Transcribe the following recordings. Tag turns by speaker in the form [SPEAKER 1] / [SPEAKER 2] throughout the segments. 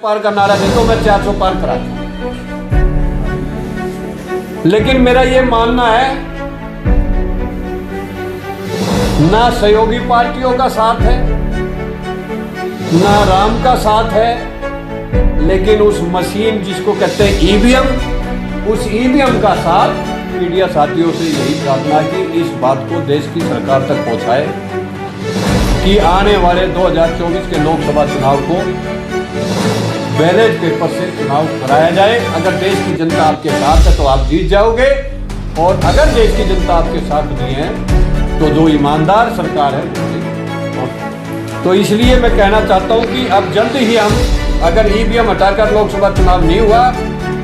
[SPEAKER 1] पार का नारा दे दो, मैं 400 पार करा दूं। लेकिन मेरा ये मानना है, ना सहयोगी पार्टियों का साथ है, ना राम का साथ है, लेकिन उस मशीन जिसको कहते हैं ईवीएम, उस ईवीएम का साथ मीडिया साथियों से यही प्रार्थना कि इस बात को देश की सरकार तक पहुंचाए कि आने वाले 2024 के लोकसभा चुनाव को बैलेट पेपर से चुनाव कराया जाए। अगर देश की जनता आपके साथ है तो आप जीत जाओगे, और अगर देश की जनता आपके साथ नहीं है तो जो ईमानदार सरकार है तो इसलिए मैं कहना चाहता हूं कि अब जल्द ही हम, अगर ईवीएम हटाकर लोकसभा चुनाव नहीं हुआ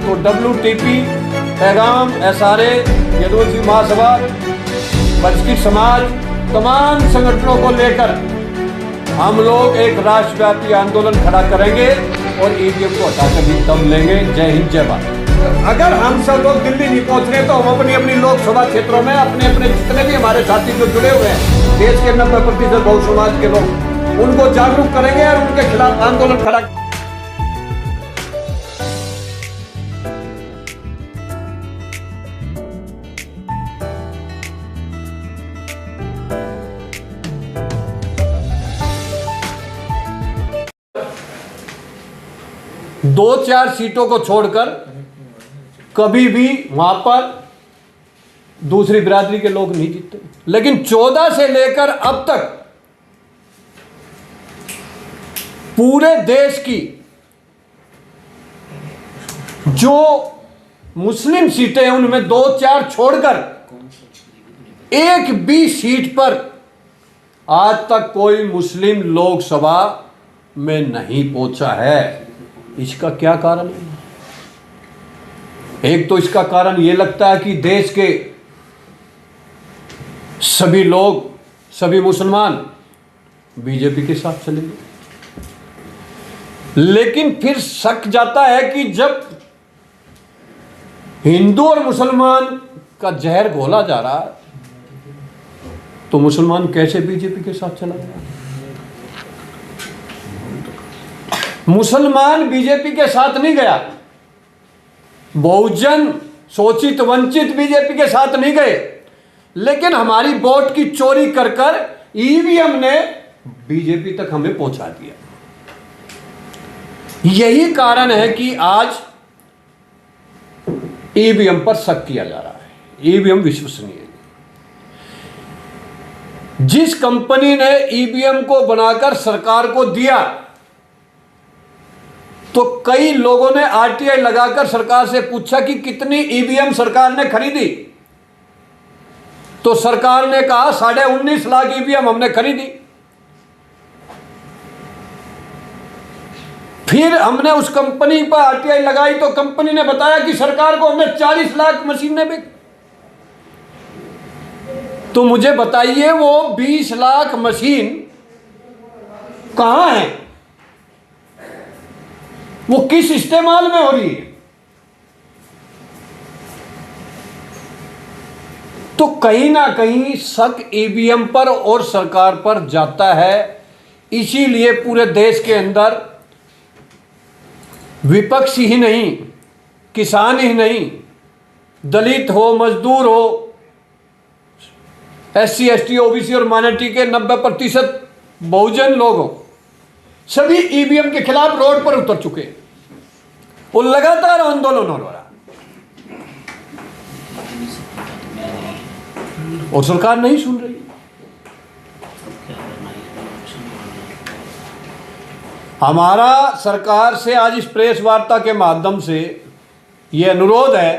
[SPEAKER 1] तो WTP, पैगाम, SRA, यदुवंशी महासभा, बचकिट समाज, तमाम संगठनों को लेकर हम लोग एक राष्ट्रव्यापी आंदोलन खड़ा करेंगे और ईवीएम को हटाकर भी दम लेंगे। जय हिंद, जय भारत। अगर हम सब लोग दिल्ली नहीं पहुंच रहे तो हम अपनी अपनी लोकसभा क्षेत्रों में अपने अपने जितने भी हमारे साथी जो जुड़े हुए हैं, देश के 90% बहु समाज के लोग, उनको जागरूक करेंगे और उनके खिलाफ आंदोलन खड़ा। दो चार सीटों को छोड़कर कभी भी वहां पर दूसरी बिरादरी के लोग नहीं जीते, लेकिन 14 से लेकर अब तक पूरे देश की जो मुस्लिम सीटें हैं उनमें 2-4 छोड़कर एक भी सीट पर आज तक कोई मुस्लिम लोकसभा में नहीं पहुंचा है। इसका क्या कारण है? एक तो इसका कारण यह लगता है कि देश के सभी लोग, सभी मुसलमान बीजेपी के साथ चलेंगे, लेकिन फिर शक जाता है कि जब हिंदू और मुसलमान का जहर घोला जा रहा है तो मुसलमान कैसे बीजेपी के साथ चला गया? मुसलमान बीजेपी के साथ नहीं गया, बहुजन शोषित वंचित बीजेपी के साथ नहीं गए, लेकिन हमारी वोट की चोरी कर कर ईवीएम ने बीजेपी तक हमें पहुंचा दिया। यही कारण है कि आज ईवीएम पर शक किया जा रहा है। ईवीएम विश्वसनीय है। जिस कंपनी ने ईवीएम को बनाकर सरकार को दिया तो कई लोगों ने आरटीआई लगाकर सरकार से पूछा कि कितनी ईवीएम सरकार ने खरीदी, तो सरकार ने कहा 19.5 लाख ईवीएम हमने खरीदी। फिर हमने उस कंपनी पर आरटीआई लगाई तो कंपनी ने बताया कि सरकार को हमने 40 लाख मशीनें भी। तो मुझे बताइए वो 20 लाख मशीन कहां है? वो किस इस्तेमाल में हो रही है? तो कहीं ना कहीं शक ईवीएम पर और सरकार पर जाता है। इसीलिए पूरे देश के अंदर विपक्ष ही नहीं, किसान ही नहीं, दलित हो, मजदूर हो, SC ST OBC और माइनॉरिटी के 90% बहुजन लोग हो, सभी ईवीएम के खिलाफ रोड पर उतर चुके हैं और लगातार आंदोलन हो रहा है और सरकार नहीं सुन रही। हमारा सरकार से आज इस प्रेस वार्ता के माध्यम से यह अनुरोध है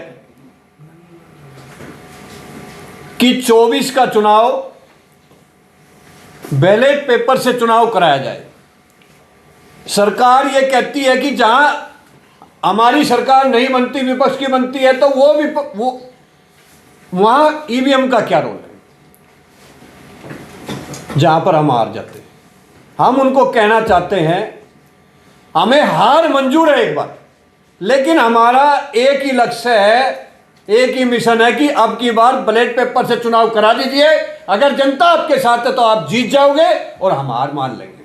[SPEAKER 1] कि 24 का चुनाव बैलेट पेपर से चुनाव कराया जाए। सरकार ये कहती है कि जहां हमारी सरकार नहीं बनती, विपक्ष की बनती है, तो वो वहां ईवीएम का क्या रोल है जहां पर हम हार जाते हैं? हम उनको कहना चाहते हैं हमें हार मंजूर है एक बार, लेकिन हमारा एक ही लक्ष्य है, एक ही मिशन है कि अब की बार बैलेट पेपर से चुनाव करा दीजिए। अगर जनता आपके साथ है तो आप जीत जाओगे और हम हार मान लेंगे,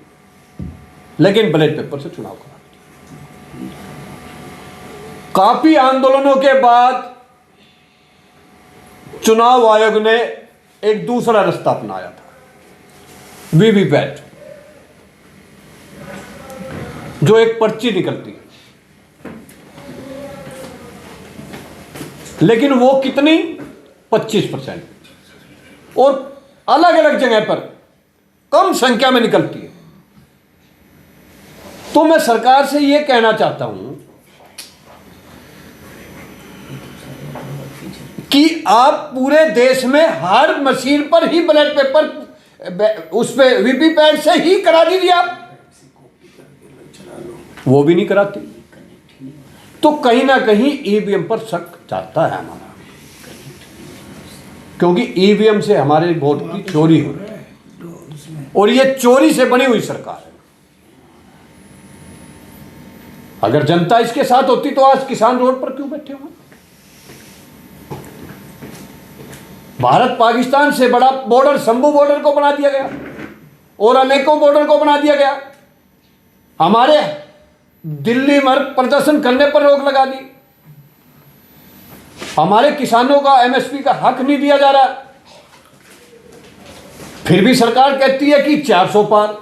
[SPEAKER 1] लेकिन बैलेट पेपर से चुनाव करा दीजिए। काफी आंदोलनों के बाद चुनाव आयोग ने एक दूसरा रास्ता अपनाया था, वीवीपैट, जो एक पर्ची निकलती है, लेकिन वो कितनी 25% और अलग अलग जगह पर कम संख्या में निकलती है। तो मैं सरकार से यह कहना चाहता हूं कि आप पूरे देश में हर मशीन पर ही बैलेट पेपर उस पे वीवीपैट से ही करा दीजिए आप, वो भी नहीं कराती। तो कहीं ना कहीं ईवीएम पर शक जाता है हमारा, क्योंकि ईवीएम से हमारे वोट की चोरी हो रही है और ये चोरी से बनी हुई सरकार है। अगर जनता इसके साथ होती तो आज किसान रोड पर क्यों बैठे हुए? भारत पाकिस्तान से बड़ा बॉर्डर शंभू बॉर्डर को बना दिया गया और अनेकों बॉर्डर को बना दिया गया। हमारे दिल्ली में प्रदर्शन करने पर रोक लगा दी। हमारे किसानों का एमएसपी का हक नहीं दिया जा रहा, फिर भी सरकार कहती है कि 400 पार।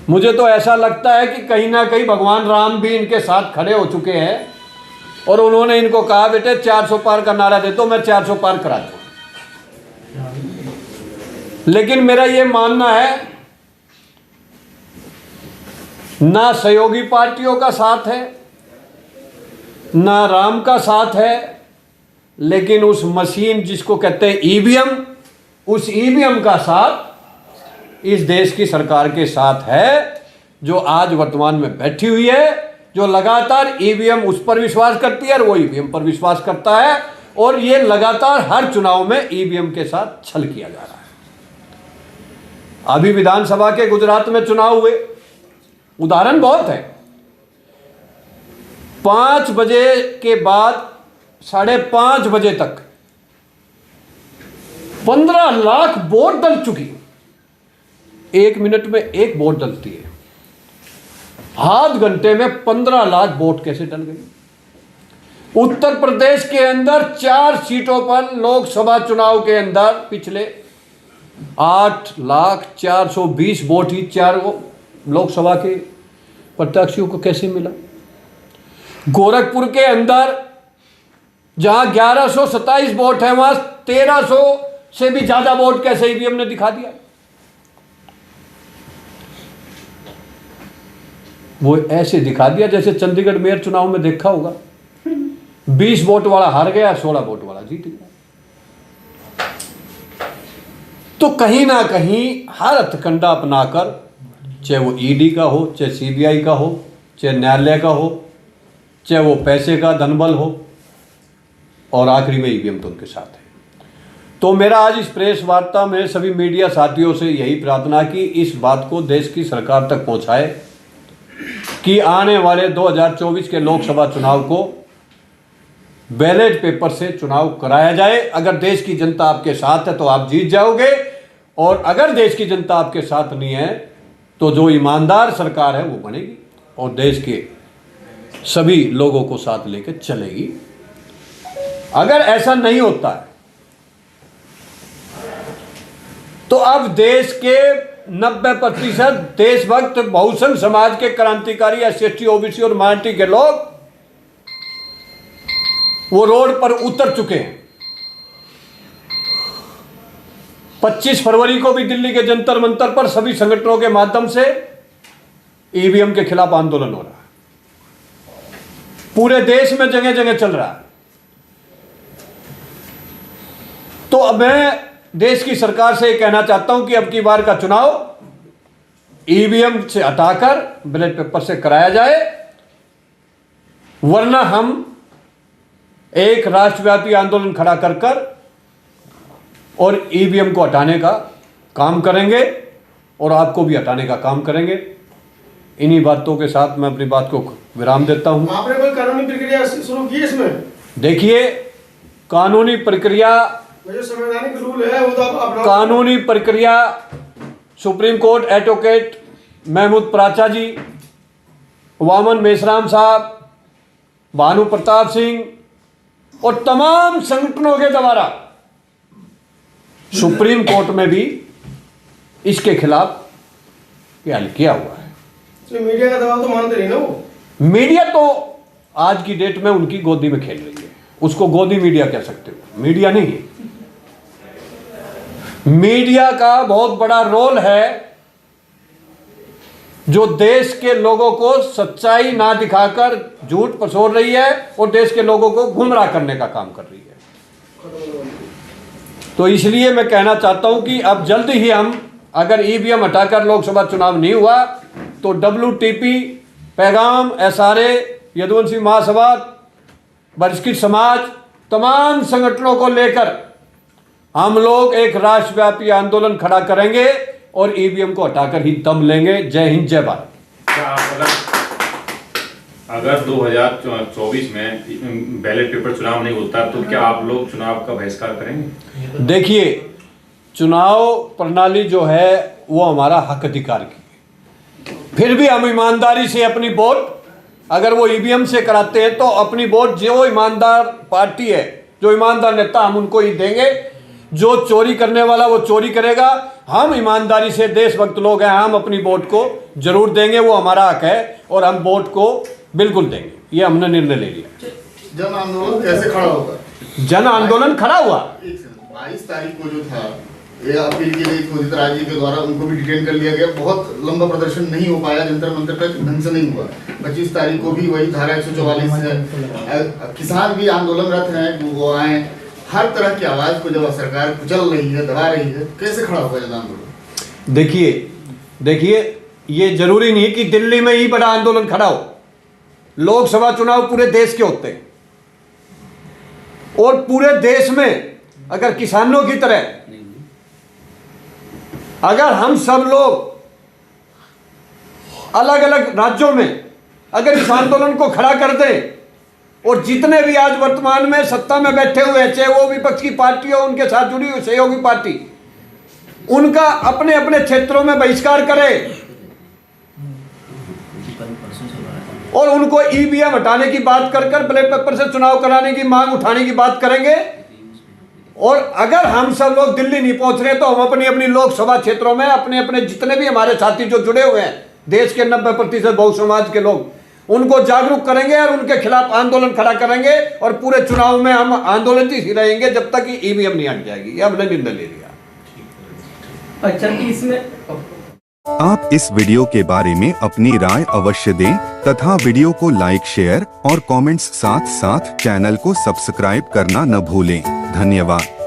[SPEAKER 1] मुझे तो ऐसा लगता है कि कहीं ना कहीं भगवान राम भी इनके साथ खड़े हो चुके हैं और उन्होंने इनको कहा, बेटे 400 पार का नारा दे दो, मैं 400 पार करा दूं। लेकिन मेरा यह मानना है, ना सहयोगी पार्टियों का साथ है, ना राम का साथ है, लेकिन उस मशीन जिसको कहते हैं ईवीएम, उस ईवीएम का साथ इस देश की सरकार के साथ है, जो आज वर्तमान में बैठी हुई है, जो लगातार ईवीएम उस पर विश्वास करती है और वो ईवीएम पर विश्वास करता है, और ये लगातार हर चुनाव में ईवीएम के साथ छल किया जा रहा है। अभी विधानसभा के गुजरात में चुनाव हुए, उदाहरण बहुत है। 5 बजे के बाद 5:30 बजे तक 15 लाख वोट डल चुकी। 1 मिनट में एक वोट डलती है, आध घंटे में 15 लाख वोट कैसे डल गई? उत्तर प्रदेश के अंदर 4 सीटों पर लोकसभा चुनाव के अंदर पिछले 8,420,000 वोट ही 4 लोकसभा के प्रत्याशियों को कैसे मिला? गोरखपुर के अंदर जहां 1127 वोट है, वहां 1300 से भी ज्यादा वोट कैसे ईवीएम ने दिखा दिया? वो ऐसे दिखा दिया जैसे चंडीगढ़ मेयर चुनाव में देखा होगा, 20 वोट वाला हार गया, 16 वोट वाला जीत गया। तो कहीं ना कहीं हर हथकंडा अपनाकर, चाहे वो ईडी का हो, चाहे सीबीआई का हो, चाहे न्यायालय का हो, चाहे वो पैसे का धनबल हो, और आखिरी में ईवीएम तो उनके साथ है। तो मेरा आज इस प्रेस वार्ता में सभी मीडिया साथियों से यही प्रार्थना कि इस बात को देश की सरकार तक पहुंचाए कि आने वाले 2024 के लोकसभा चुनाव को बैलेट पेपर से चुनाव कराया जाए। अगर देश की जनता आपके साथ है तो आप जीत जाओगे, और अगर देश की जनता आपके साथ नहीं है तो जो ईमानदार सरकार है वो बनेगी और देश के सभी लोगों को साथ लेकर चलेगी। अगर ऐसा नहीं होता है तो अब देश के 90% देशभक्त बहुजन समाज के क्रांतिकारी SC/ST OBC और माइनॉरिटी के लोग वो रोड पर उतर चुके हैं। 25 फरवरी को भी दिल्ली के जंतर मंतर पर सभी संगठनों के माध्यम से ईवीएम के खिलाफ आंदोलन हो रहा है। पूरे देश में जगह जगह चल रहा है। तो अब मैं देश की सरकार से कहना चाहता हूं कि अब की बार का चुनाव ईवीएम से हटाकर बैलेट पेपर से कराया जाए, वरना हम एक राष्ट्रव्यापी आंदोलन खड़ा कर और ईवीएम को हटाने का काम करेंगे और आपको भी हटाने का काम करेंगे। इन्हीं बातों के साथ मैं अपनी बात को विराम देता हूं।
[SPEAKER 2] आपने कोई कानूनी प्रक्रिया शुरू की इसमें?
[SPEAKER 1] देखिए, कानूनी प्रक्रिया,
[SPEAKER 2] जो संवैधानिक रूल है वो तो आप
[SPEAKER 1] कानूनी प्रक्रिया सुप्रीम कोर्ट एडवोकेट महमूद प्राचा जी, वामन मेश्राम साहब, भानु प्रताप सिंह और तमाम संगठनों के द्वारा सुप्रीम कोर्ट में भी इसके खिलाफ हल किया हुआ है।
[SPEAKER 2] तो मीडिया का दबाव तो मानते नहीं ना वो।
[SPEAKER 1] मीडिया तो आज की डेट में उनकी गोदी में खेल रही है, उसको गोदी मीडिया कह सकते हो, मीडिया नहीं है। मीडिया का बहुत बड़ा रोल है जो देश के लोगों को सच्चाई ना दिखाकर झूठ पसोर रही है और देश के लोगों को गुमराह करने का काम कर रही है। तो इसलिए मैं कहना चाहता हूं कि अब जल्द ही हम, अगर ईवीएम हटाकर लोकसभा चुनाव नहीं हुआ तो WTP, पैगाम, SRA, यदुवंशी महासभा, बहिष्कृत समाज, तमाम संगठनों को लेकर हम लोग एक राष्ट्रव्यापी आंदोलन खड़ा करेंगे और ईवीएम को हटाकर ही दम लेंगे। जय हिंद, जय भारत।
[SPEAKER 3] क्या आप अगर 2024 में बैलेट पेपर चुनाव नहीं होता तो क्या आप लोग चुनाव का बहिष्कार करेंगे?
[SPEAKER 1] देखिए, चुनाव प्रणाली जो है वो हमारा हक अधिकार की है। फिर भी हम ईमानदारी से अपनी वोट, अगर वो ईवीएम से कराते हैं तो अपनी वोट जो ईमानदार पार्टी है, जो ईमानदार नेता, हम उनको ही देंगे। जो चोरी करने वाला वो चोरी करेगा। हम ईमानदारी से देशभक्त लोग हैं, हम अपनी वोट को जरूर देंगे, वो हमारा हक है और हम वोट को बिल्कुल देंगे। ये हमने निर्णय ले लिया।
[SPEAKER 4] जन आंदोलन कैसे खड़ा होगा?
[SPEAKER 1] जन आंदोलन खड़ा हुआ
[SPEAKER 4] 22 तारीख को जो था, ये अपील के लिए उदित राज जी के द्वारा उनको भी डिटेन कर लिया गया। बहुत लंबा प्रदर्शन नहीं हो पाया, जंतर मंतर तक ढंग से नहीं हुआ। 25 तारीख को भी वही धारा 144 है। किसान भी आंदोलनरत हैं, वो आए। हर तरह की आवाज को जब सरकार कुचल रही है, दबा रही है, कैसे खड़ा होगा जन आंदोलन?
[SPEAKER 1] देखिए, ये जरूरी नहीं है कि दिल्ली में ही बड़ा आंदोलन खड़ा हो। लोकसभा चुनाव पूरे देश के होते हैं और पूरे देश में अगर किसानों की तरह अगर हम सब लोग अलग अलग राज्यों में अगर इस आंदोलन को खड़ा कर दें और जितने भी आज वर्तमान में सत्ता में बैठे हुए हैं, चाहे वो विपक्ष की पार्टी हो, उनके साथ जुड़ी हुई सहयोगी पार्टी, उनका अपने अपने क्षेत्रों में बहिष्कार करें और उनको ईवीएम हटाने की बात कर बैलेट पेपर से चुनाव कराने की मांग उठाने की बात करेंगे। और अगर हम सब लोग दिल्ली नहीं पहुंच रहे तो हम अपनी अपनी लोकसभा क्षेत्रों में अपने अपने जितने भी हमारे साथी जो जुड़े हुए हैं, देश के 90% बहु समाज के लोग, उनको जागरूक करेंगे और उनके खिलाफ आंदोलन खड़ा करेंगे और पूरे चुनाव में हम आंदोलन ही रहेंगे जब तक कि ईवीएम नहीं हट जाएगी। ये हमने निर्णय ले लिया।
[SPEAKER 5] अच्छा, इसमें
[SPEAKER 6] आप इस वीडियो के बारे में अपनी राय अवश्य दें तथा वीडियो को लाइक, शेयर और कमेंट्स साथ साथ चैनल को सब्सक्राइब करना न भूलें। धन्यवाद।